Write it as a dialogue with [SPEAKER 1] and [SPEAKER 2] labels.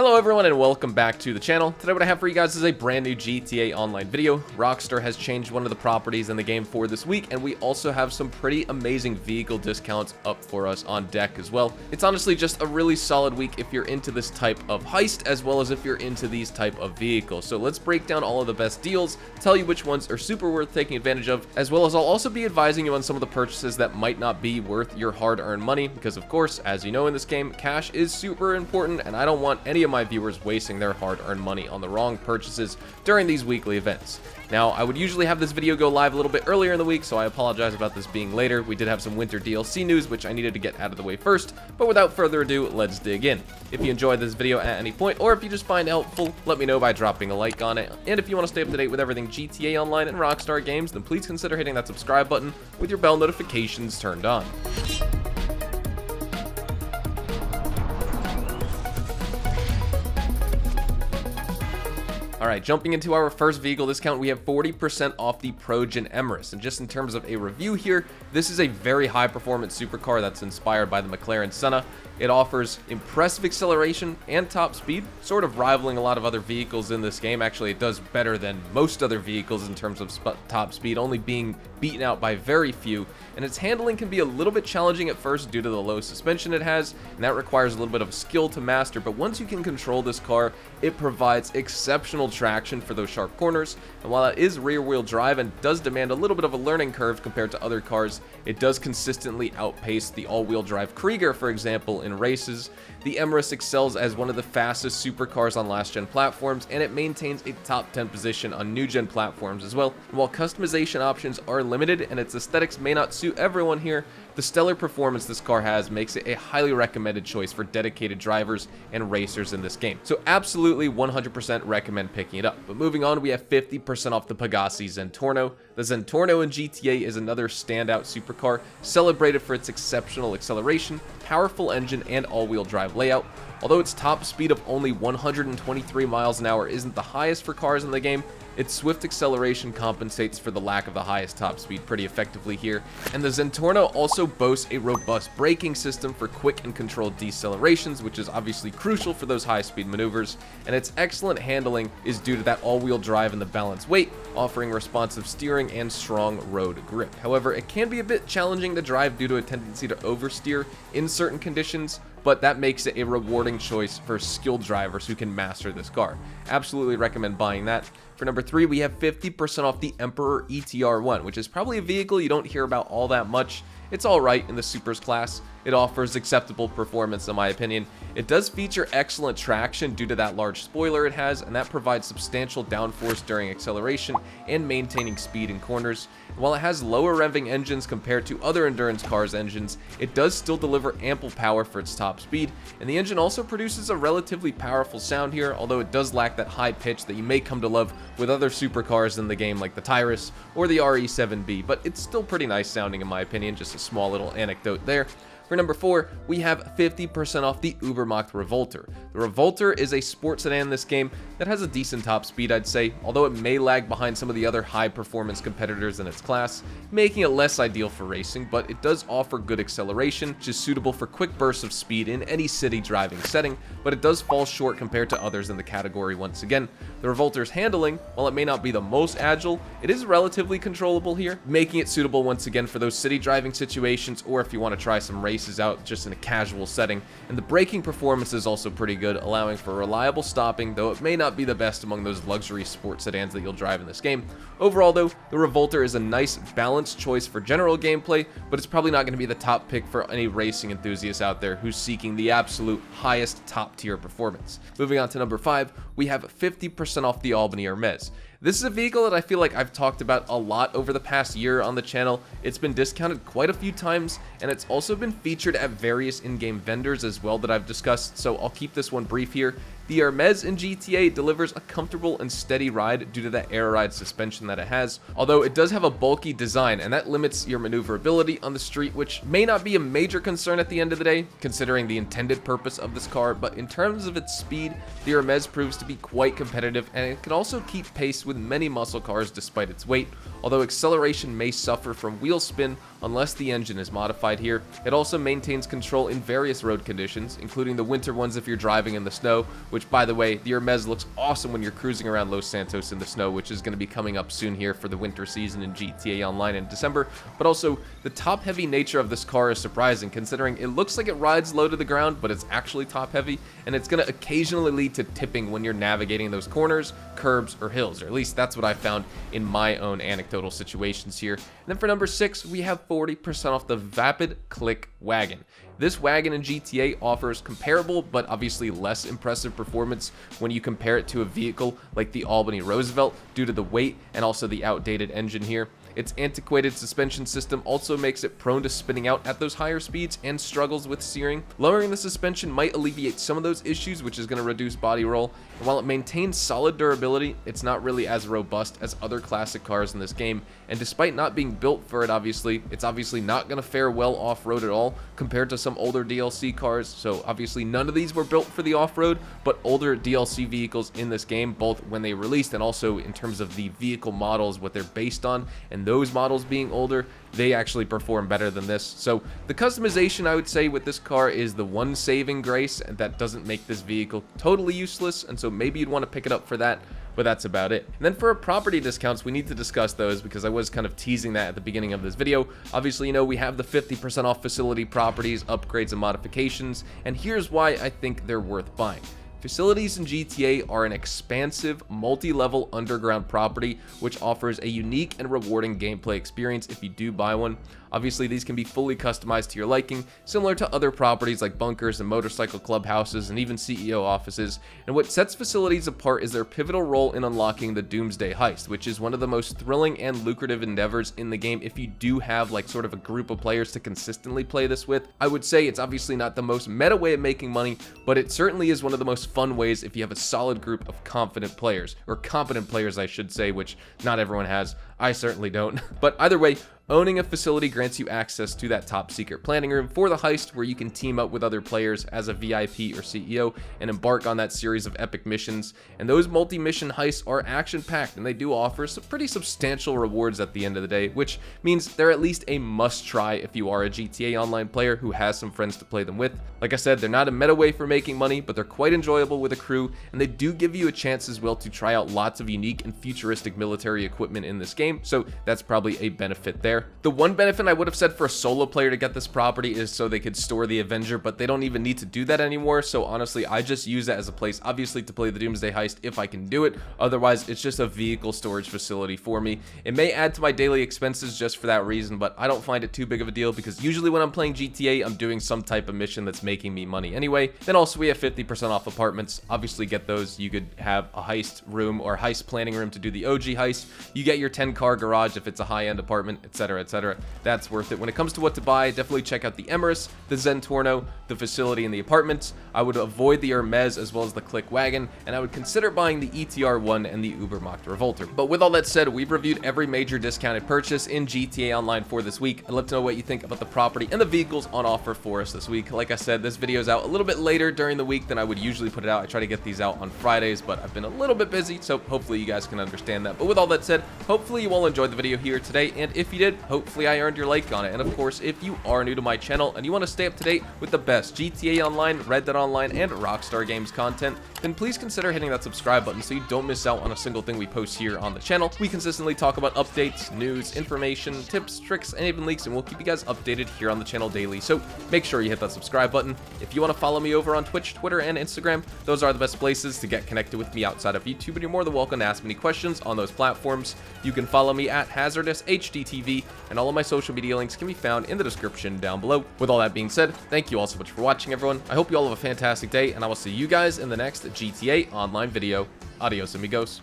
[SPEAKER 1] Hello everyone and welcome back to the channel. Today what I have for you guys is a brand new GTA Online video. Rockstar has changed one of the properties in the game for this week, and we also have some pretty amazing vehicle discounts up for us on deck as well. It's honestly just a really solid week if you're into this type of heist, as well as if you're into these type of vehicles. So let's break down all of the best deals, tell you which ones are super worth taking advantage of, as well as I'll also be advising you on some of the purchases that might not be worth your hard-earned money, because of course, as you know in this game, cash is super important, and I don't want any of my viewers wasting their hard-earned money on the wrong purchases during these weekly events. Now, I would usually have this video go live a little bit earlier in the week, so I apologize about this being later. We did have some winter DLC news, which I needed to get out of the way first, but without further ado, let's dig in. If you enjoyed this video at any point, or if you just find it helpful, let me know by dropping a like on it. And if you want to stay up to date with everything GTA Online and Rockstar games, then please consider hitting that subscribe button with your bell notifications turned on. Alright, jumping into our first vehicle discount, we have 40% off the Pro-Gen Emirates. And just in terms of a review here, this is a very high performance supercar that's inspired by the McLaren Senna. It offers impressive acceleration and top speed, sort of rivaling a lot of other vehicles in this game. Actually, it does better than most other vehicles in terms of top speed, only being beaten out by very few. And its handling can be a little bit challenging at first due to the low suspension it has, and that requires a little bit of skill to master. But once you can control this car, it provides exceptional traction for those sharp corners. And while it is rear-wheel drive and does demand a little bit of a learning curve compared to other cars, it does consistently outpace the all-wheel drive Krieger, for example, in races. The Emirates excels as one of the fastest supercars on last-gen platforms, and it maintains a top 10 position on new-gen platforms as well. And while customization options are limited and its aesthetics may not suit everyone here, the stellar performance this car has makes it a highly recommended choice for dedicated drivers and racers in this game. So absolutely 100% recommend picking it up. But moving on, we have 50% off the Pegassi Zentorno. The Zentorno in GTA is another standout supercar, celebrated for its exceptional acceleration, powerful engine, and all-wheel drive layout. Although its top speed of only 123 miles an hour isn't the highest for cars in the game, its swift acceleration compensates for the lack of the highest top speed pretty effectively here. And the Zentorno also boasts a robust braking system for quick and controlled decelerations, which is obviously crucial for those high-speed maneuvers. And its excellent handling is due to that all-wheel drive and the balanced weight, offering responsive steering and strong road grip. However, it can be a bit challenging to drive due to a tendency to oversteer in certain conditions, but that makes it a rewarding choice for skilled drivers who can master this car. Absolutely recommend buying that. For number 3, we have 50% off the Emperor ETR1, which is probably a vehicle you don't hear about all that much. It's alright in the supers class. It offers acceptable performance in my opinion. It does feature excellent traction due to that large spoiler it has, and that provides substantial downforce during acceleration and maintaining speed in corners. And while it has lower revving engines compared to other endurance cars' engines, it does still deliver ample power for its top speed, and the engine also produces a relatively powerful sound here, although it does lack that high pitch that you may come to love with other supercars in the game like the Tyrus or the RE7B, but it's still pretty nice sounding in my opinion. Just a small little anecdote there. For number 4, we have 50% off the Ubermacht Revolter. The Revolter is a sports sedan in this game that has a decent top speed, I'd say, although it may lag behind some of the other high-performance competitors in its class, making it less ideal for racing, but it does offer good acceleration, which is suitable for quick bursts of speed in any city driving setting, but it does fall short compared to others in the category once again. The Revolter's handling, while it may not be the most agile, it is relatively controllable here, making it suitable once again for those city driving situations, or if you want to try some racing out just in a casual setting. And the braking performance is also pretty good, allowing for reliable stopping, though it may not be the best among those luxury sports sedans that you'll drive in this game. Overall though, the Revolter is a nice balanced choice for general gameplay, but it's probably not going to be the top pick for any racing enthusiast out there who's seeking the absolute highest top tier performance. Moving on to number 5, we have 50% off the Albany Hermes. This is a vehicle that I feel like I've talked about a lot over the past year on the channel. It's been discounted quite a few times, and it's also been featured at various in-game vendors as well that I've discussed, so I'll keep this one brief here. The Hermes in GTA delivers a comfortable and steady ride due to the air ride suspension that it has, although it does have a bulky design, and that limits your maneuverability on the street, which may not be a major concern at the end of the day, considering the intended purpose of this car. But in terms of its speed, the Hermes proves to be quite competitive, and it can also keep pace with many muscle cars despite its weight, although acceleration may suffer from wheel spin unless the engine is modified here. It also maintains control in various road conditions, including the winter ones if you're driving in the snow, which, by the way, the Hermes looks awesome when you're cruising around Los Santos in the snow, which is going to be coming up soon here for the winter season in GTA Online in December. But also, the top-heavy nature of this car is surprising, considering it looks like it rides low to the ground, but it's actually top-heavy, and it's going to occasionally lead to tipping when you're navigating those corners, curbs, or hills, or at least that's what I found in my own anecdotal situations here. And then for number 6, we have 40% off the Vapid Click Wagon. This wagon in GTA offers comparable but obviously less impressive performance when you compare it to a vehicle like the Albany Roosevelt due to the weight and also the outdated engine here. Its antiquated suspension system also makes it prone to spinning out at those higher speeds and struggles with steering. Lowering the suspension might alleviate some of those issues, which is going to reduce body roll. And while it maintains solid durability, it's not really as robust as other classic cars in this game. And despite not being built for it, it's obviously not going to fare well off-road at all compared to some older DLC cars. So obviously none of these were built for the off-road, but older DLC vehicles in this game, both when they released and also in terms of the vehicle models, what they're based on, and those models being older, they actually perform better than this. So the customization, I would say, with this car is the one saving grace, and that doesn't make this vehicle totally useless, and so maybe you'd want to pick it up for that, but that's about it. And then for property discounts, we need to discuss those because I was kind of teasing that at the beginning of this video. Obviously, you know, we have the 50% off facility properties, upgrades, and modifications, and here's why I think they're worth buying. Facilities in GTA are an expansive, multi-level underground property which offers a unique and rewarding gameplay experience if you do buy one. Obviously, these can be fully customized to your liking, similar to other properties like bunkers and motorcycle clubhouses and even CEO offices. And what sets facilities apart is their pivotal role in unlocking the Doomsday Heist, which is one of the most thrilling and lucrative endeavors in the game if you do have like sort of a group of players to consistently play this with. I would say it's obviously not the most meta way of making money, but it certainly is one of the most fun ways if you have a solid group of confident players, or competent players I should say, which not everyone has. I certainly don't. But either way, owning a facility grants you access to that top secret planning room for the heist, where you can team up with other players as a VIP or CEO and embark on that series of epic missions. And those multi-mission heists are action-packed, and they do offer some pretty substantial rewards at the end of the day, which means they're at least a must-try if you are a GTA Online player who has some friends to play them with. Like I said, they're not a meta way for making money, but they're quite enjoyable with a crew, and they do give you a chance as well to try out lots of unique and futuristic military equipment in this game, so that's probably a benefit there. The one benefit I would have said for a solo player to get this property is so they could store the Avenger, but they don't even need to do that anymore. So honestly, I just use that as a place, obviously, to play the Doomsday Heist if I can do it. Otherwise, it's just a vehicle storage facility for me. It may add to my daily expenses just for that reason, but I don't find it too big of a deal because usually when I'm playing GTA, I'm doing some type of mission that's making me money anyway. Then also we have 50% off apartments. Obviously, get those. You could have a heist room or heist planning room to do the OG heist. You get your 10-car garage if it's a high-end apartment, etc., etc. That's worth it. When it comes to what to buy, definitely check out the Emirates, the Zentorno, the facility, and the apartments. I would avoid the Hermes as well as the Click Wagon, and I would consider buying the ETR1 and the Ubermacht Revolter. But with all that said, we've reviewed every major discounted purchase in GTA Online for this week. I'd love to know what you think about the property and the vehicles on offer for us this week. Like I said, this video is out a little bit later during the week than I would usually put it out. I try to get these out on Fridays, but I've been a little bit busy, so hopefully you guys can understand that. But with all that said, hopefully you all enjoyed the video here today, and if you did, hopefully I earned your like on it. And of course, if you are new to my channel and you want to stay up to date with the best GTA Online, Red Dead Online, and Rockstar Games content, then please consider hitting that subscribe button so you don't miss out on a single thing we post here on the channel. We consistently talk about updates, news, information, tips, tricks, and even leaks, and we'll keep you guys updated here on the channel daily, so make sure you hit that subscribe button. If you want to follow me over on Twitch, Twitter, and Instagram, those are the best places to get connected with me outside of YouTube, and you're more than welcome to ask me any questions on those platforms. You can follow me at HazardousHDTV, and all of my social media links can be found in the description down below. With all that being said, thank you all so much for watching, everyone. I hope you all have a fantastic day, and I will see you guys in the next GTA Online video. Adios, amigos.